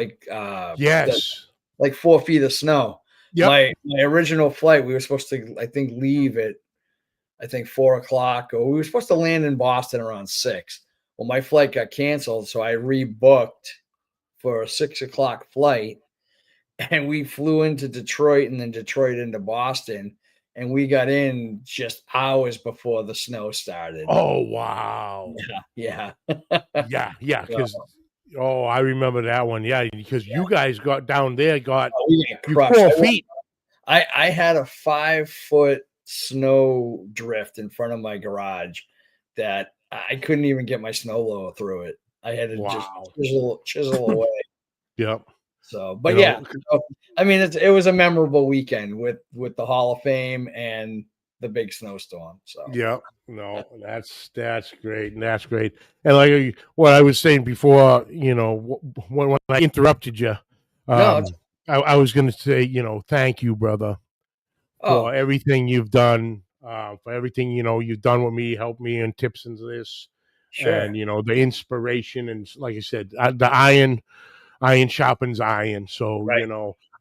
Yes. like 4 feet of snow. Yep. My original flight, we were supposed to, I think, leave at, I think, 4 o'clock, or we were supposed to land in Boston around 6. Well, my flight got canceled, so I rebooked for a 6 o'clock flight, and we flew into Detroit and then Detroit into Boston, and we got in just hours before the snow started. Oh wow. Yeah. Yeah. Yeah. So, Because I remember that one. Yeah, because you guys got down there, got we got you crushed. 4 feet. I had a 5-foot snow drift in front of my garage that I couldn't even get my snow blower through it. I had to just Wow. chisel away. Yep. So, but yeah, so, I mean, it was a memorable weekend with the Hall of Fame and the big snowstorm. So, yeah, no, that's great, and that's great. And like what I was saying before, when I interrupted you, no, I was going to say, thank you, brother, for oh, everything you've done, for everything you've done with me, helped me and tips into this, sure. and the inspiration, and like I said, the iron sharpens iron. So Right.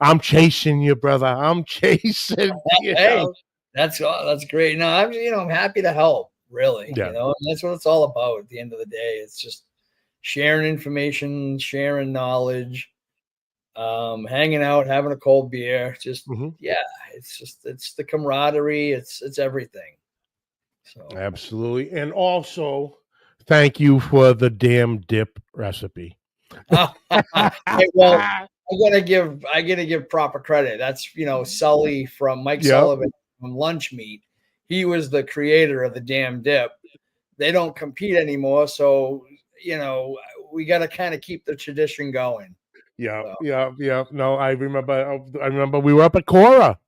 I'm chasing you, brother. I'm chasing you. Hey, that's great. No, I'm happy to help, really, Yeah. and that's what it's all about at the end of the day. It's just sharing information, sharing knowledge, hanging out, having a cold beer. Just, Mhm. yeah, it's the camaraderie. It's everything. So, Absolutely. And also, thank you for the damn dip recipe. hey, well, I gotta give proper credit. That's Sully from Mike Yep. Sullivan from Lunch Meat. He was the creator of the damn dip. They don't compete anymore, so we got to kind of keep the tradition going. Yeah, So, yeah. No, I remember. I remember we were up at Cora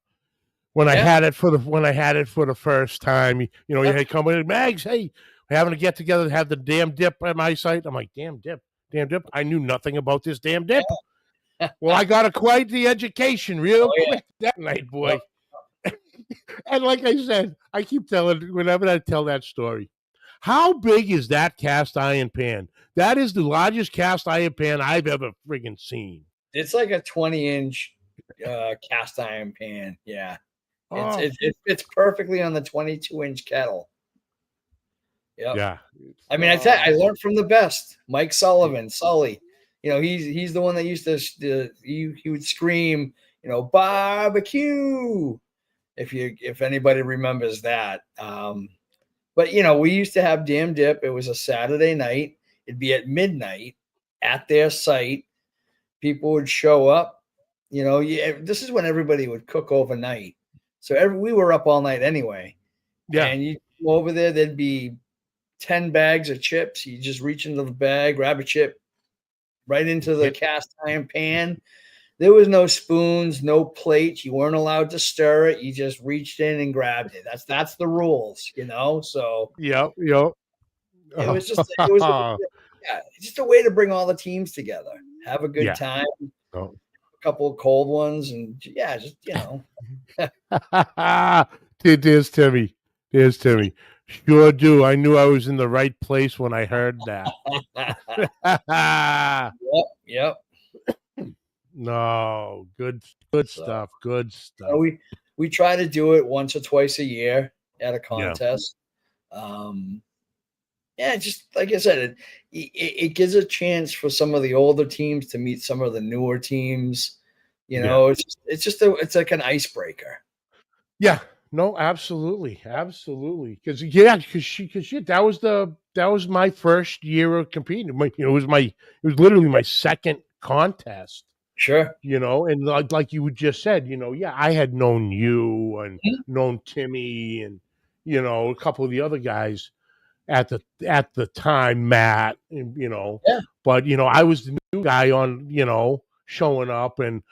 when I yeah, had it for the first time. You yeah. had come in, Mags. Hey, we're having to get together to have the damn dip at my site. I'm like, damn dip. I knew nothing about this damn dip. Well, I got quite the education real Oh, quick that night, yeah. boy. And like I said, I keep telling whenever I tell that story. How big is that cast iron pan? That is the largest cast iron pan I've ever friggin' seen. It's like a 20-inch cast iron pan. Yeah, Oh, it fits perfectly on the 22-inch kettle. Yep. yeah. I mean, I learned from the best, Mike Sullivan, Sully. He's the one that used to he would scream, barbecue. If anybody remembers that. But we used to have damn dip. It was a Saturday night. It'd be at midnight at their site. People would show up. This is when everybody would cook overnight. So we were up all night anyway. Yeah. And you go over there, there'd be 10 bags of chips. You just reach into the bag, grab a chip right into the cast iron pan. There was no spoons, no plates. You weren't allowed to stir it. You just reached in and grabbed it. That's the rules, So Yep. it was just a way to bring all the teams together, have a good time, a couple of cold ones, and just There's Timmy. There's Timmy. Sure do. I knew I was in the right place when I heard that. Yep. No, good stuff. Good stuff. We try to do it once or twice a year at a contest. Just like I said, it gives a chance for some of the older teams to meet some of the newer teams. It's like an icebreaker. Yeah. No, absolutely. Because that was my first year of competing. It was literally my second contest. Sure. And like you just said, I had known you and known Timmy and a couple of the other guys at the time, Matt, and but I was the new guy on, showing up, and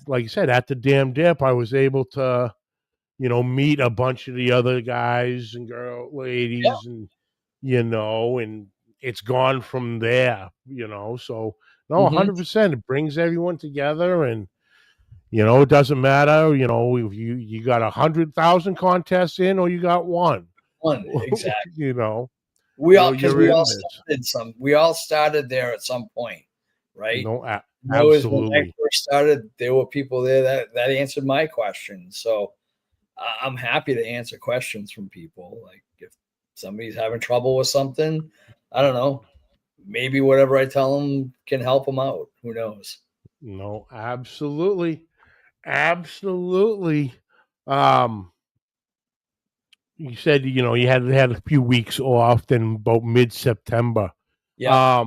like you said, at the damn dip, I was able to meet a bunch of the other guys and ladies, and and it's gone from there, so no, 100%, it brings everyone together, and it doesn't matter, if you got 100,000 contests in or you got one. Exactly. We all started there at some point, right? No, absolutely. When I first started, there were people there that answered my questions. So I'm happy to answer questions from people. Like if somebody's having trouble with something, I don't know, maybe whatever I tell them can help them out. Who knows? No, absolutely. You said, you had a few weeks off, then about mid-September. Yeah.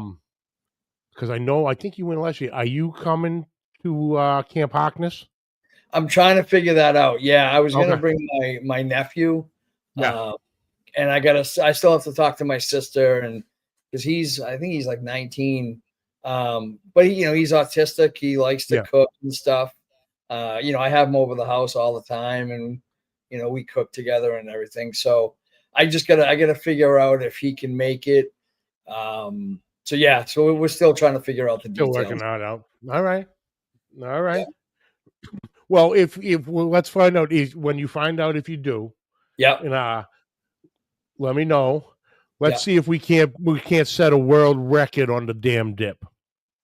Because I think you went last year. Are you coming to Camp Harkness? I'm trying to figure that out. Yeah, I was gonna Okay. bring my nephew, Yeah. and I still have to talk to my sister, and because I think he's like 19, but he's autistic. He likes to Yeah. cook and stuff. I have him over the house all the time, and we cook together and everything. So I gotta figure out if he can make it. So yeah, so we're still trying to figure out the Still working details. that out. All right. All Yeah. right. Well, let's find out is when you find out if you do, Yep. and let me know. Let's Yep. see if we can't set a world record on the damn dip.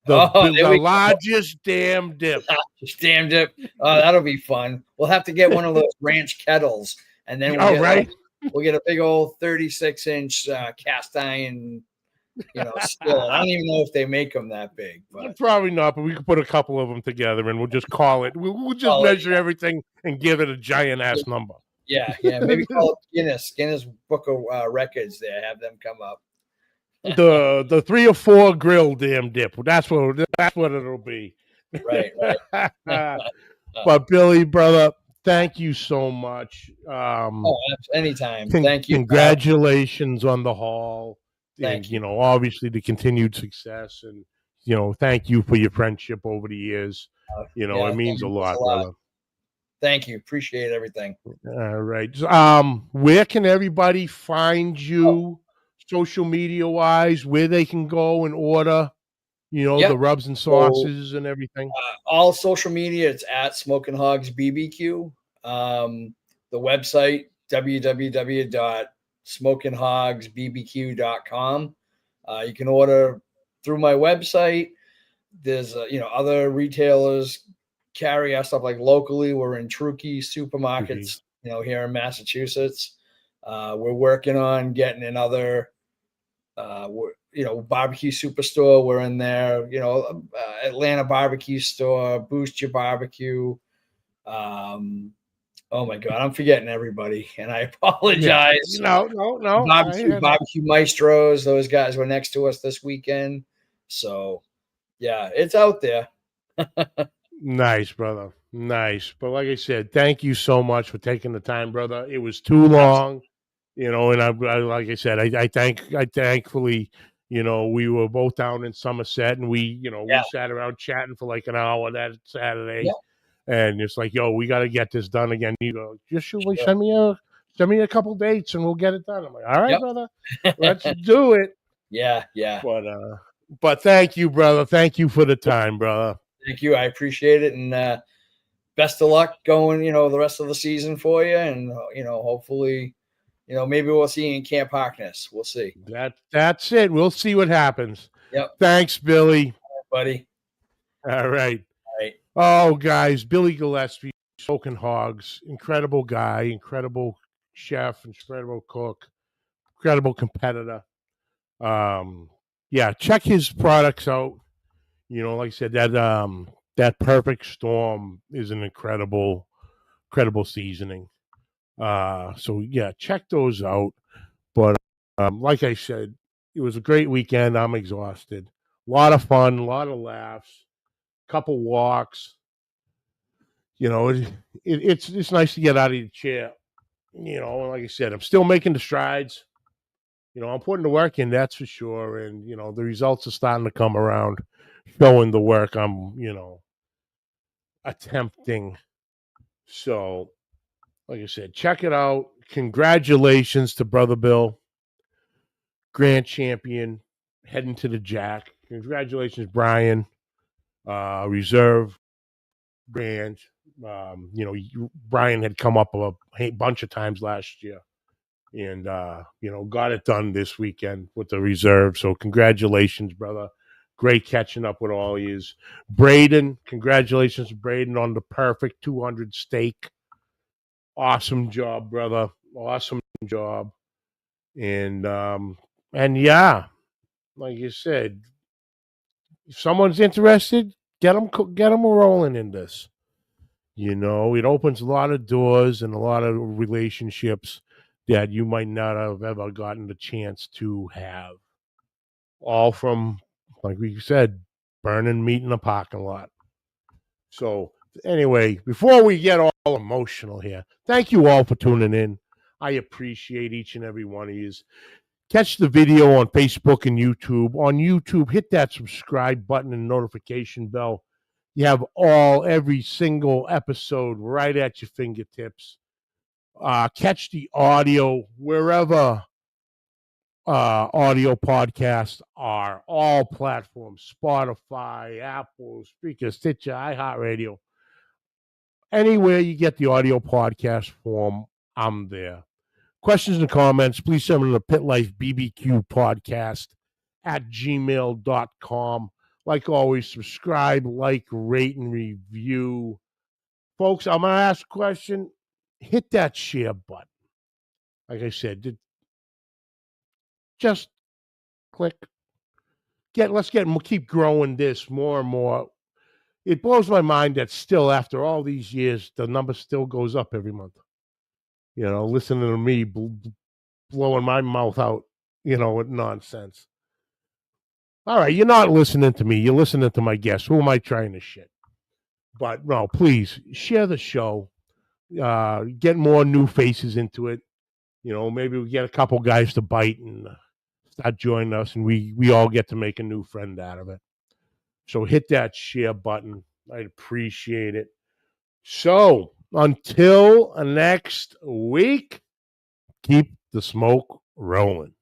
Oh, there The we go. largest damn dip. Just damn dip. Oh, that'll be fun. We'll have to get one of those ranch kettles, and then All right. we'll get a big old 36-inch cast iron, skillet. I don't even know if they make them that big, but Probably not, but we could put a couple of them together and we'll just call it. We'll just call it. measure everything and give it a giant ass number. Yeah. Maybe call it Guinness Book of Records. There, have them come up. The 3 or 4 grill damn dip. That's what it'll be. Right. But Billy, brother, thank you so much. Anytime. Thank you. Congratulations on the haul. Thank you. Obviously the continued success, and thank you for your friendship over the years. It means a lot, brother. Thank you. Appreciate everything. All right. Where can everybody find you, social media wise? Where they can go and order, the rubs and sauces and everything. All social media, it's at Smokin Hoggz BBQ. The website www.smokinhoggsbbq.com. You can order through my website. There's other retailers carry our stuff like locally. We're in Truckee supermarkets, here in Massachusetts. We're working on getting another barbecue superstore. We're in there, Atlanta barbecue store, Boost Your Barbecue. Oh my God, I'm forgetting everybody, and I apologize. No. Barbecue Maestros. Those guys were next to us this weekend. So yeah, it's out there. Nice, brother. Nice. But like I said, thank you so much for taking the time, brother. It was too long, and I like I said, I thankfully, we were both down in Somerset, and we sat around chatting for like an hour that Saturday. Yeah. And it's like, yo, we got to get this done again. You go, just send me a couple dates and we'll get it done. I'm like, all right, brother, let's do it. Yeah. But thank you, brother. Thank you for the time, brother. Thank you. I appreciate it. And best of luck going, the rest of the season for you. And, hopefully, maybe we'll see you in Camp Harkness. We'll see. That's it. We'll see what happens. Yep. Thanks, Billy. Buddy. All right. All right. Oh, guys, Billy Gillespie, Smokin Hoggz, incredible guy, incredible chef, incredible cook, incredible competitor. Check his products out. Like I said, that Perfect Storm is an incredible seasoning. Check those out. But like I said, it was a great weekend. I'm exhausted. A lot of fun, a lot of laughs, couple walks. It's nice to get out of the chair. And like I said, I'm still making the strides. I'm putting the work in, that's for sure. And, the results are starting to come around, showing the work I'm, attempting. So, like I said, check it out. Congratulations to Brother Bill, grand champion, heading to the Jack. Congratulations, Brian, reserve brand. Brian had come up a bunch of times last year and, got it done this weekend with the reserve. So congratulations, brother. Great catching up with all yous. Braden, congratulations, Braden, on the perfect 200 steak. Awesome job, brother. Awesome job. And yeah, like you said, if someone's interested, get them rolling in this. It opens a lot of doors and a lot of relationships that you might not have ever gotten the chance to have. All from, like we said, burning meat in a parking lot. So Anyway, before we get all emotional here, thank you all for tuning in. I appreciate each and every one of you. Catch the video on Facebook and YouTube. On YouTube, hit that subscribe button and notification bell. You have every single episode right at your fingertips. Catch the audio wherever audio podcasts are, all platforms, Spotify, Apple, Spreaker, Stitcher, iHeartRadio. Anywhere you get the audio podcast form, I'm there. Questions and comments, please send them to the Pit Life BBQ podcast at gmail.com. Like always, subscribe, like, rate, and review. Folks, I'm going to ask a question. Hit that share button. Like I said, just click. Keep growing this more and more. It blows my mind that still, after all these years, the number still goes up every month. Listening to me blowing my mouth out, with nonsense. All right, you're not listening to me. You're listening to my guests. Who am I trying to shit? But no, please share the show. Get more new faces into it. Maybe we get a couple guys to bite and start joining us, and we all get to make a new friend out of it. So hit that share button. I'd appreciate it. So until next week, keep the smoke rolling.